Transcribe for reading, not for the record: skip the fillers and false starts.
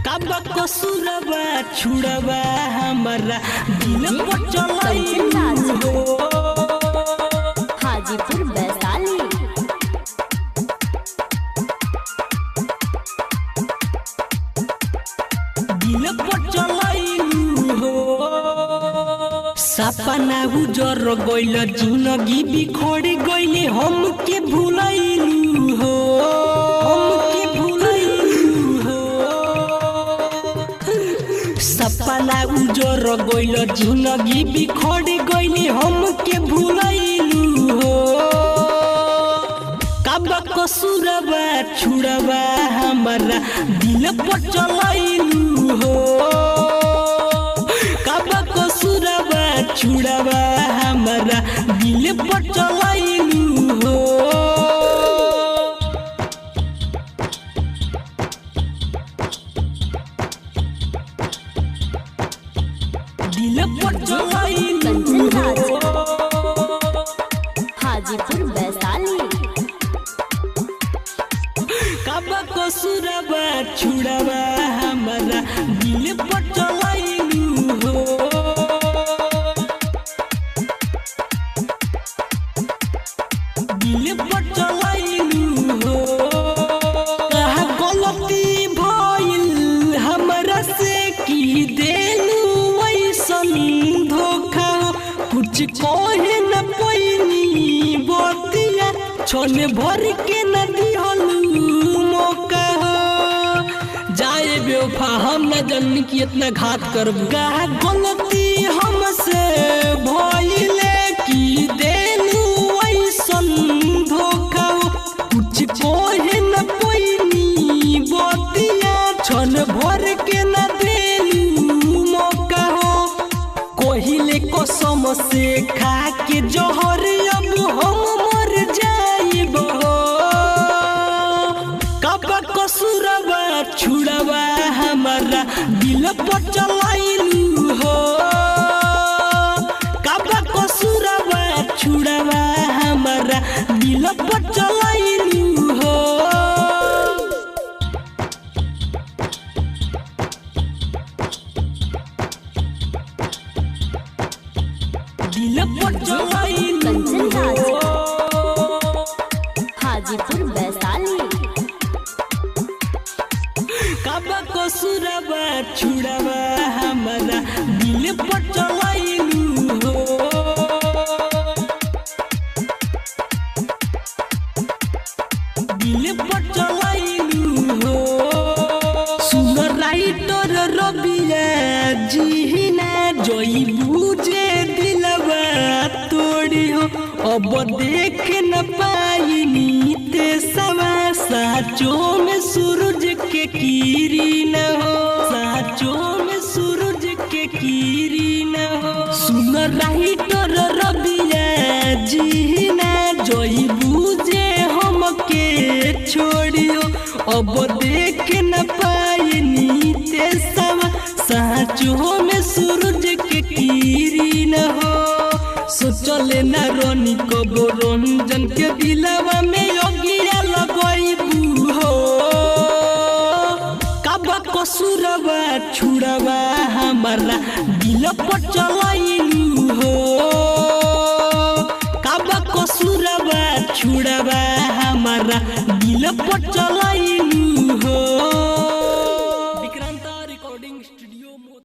कब कसूरबा छुड़बा हमारा दिल पर चलाई हो हाजीपुर वैशाली। दिल पर चलाई हो सपना उजर गइल जिंदगी बिखर गइल हमके भुलाइलू हो सपना उजर गइल जिंदगी बिखर गइल हमके भुलाइलू हो कब कसूरबा छुड़बा हमारा दिल पर चलाइलू हो कब कसूरबा छुड़बा हमारा दिल पर चलाइलू हो दिल पर चलाइलू हो हाजीपुर वैशाली। कब कसूरबा छुड़बा हमारा दिल पर चलाइलू हो दिल पर चलाइलू हो कहा गलती भइल हमरा से की देलू ऐसन धोखा कुछ कहे न पैनी बतिया छोन भर के न दिहलू मौका जाए बेवफा हम न जाननी कि इतना घात करब गलती हमसे भइले की देलू ऐसन धोखा कुछ कहे न पैनी बतिया छोन भर के न देलू मौका कोहिले कसम से खा के जहर अब हम मर जाइब कब कसूरबा छुड़बा हमारा दिल पर चलाइलू हो कब कसूरबा छुड़बा हमारा दिल पर चलाइलू हो दिल पर चलाइलू हो हाजीपुर वैशाली। कब कसूरबा छुड़बा हमारा दिल पर चलाइलू हो दिल पर चलाइलू हो सुन राइटर रबिया जी ना जोई बुझे दिलवा तोड़ी हो अब देख न पाइनी ते सवा साचों में सूरज के किरण हो साचों में सूरज के किरण हो सुन राइटर रबिया जी ना जोई बुझे हमके छोड़ियो अब देख न पाइनी ते सवा साचों में सूरज के किरण हो सोचले न रोनी कबो रंजन के दिलवा में योगिया लगइबू हो कब कसूरबा छुड़बा हमारा दिल पर चलाइलू हो कब कसूरबा छुड़बा हमारा दिल पर चलाइलू हो।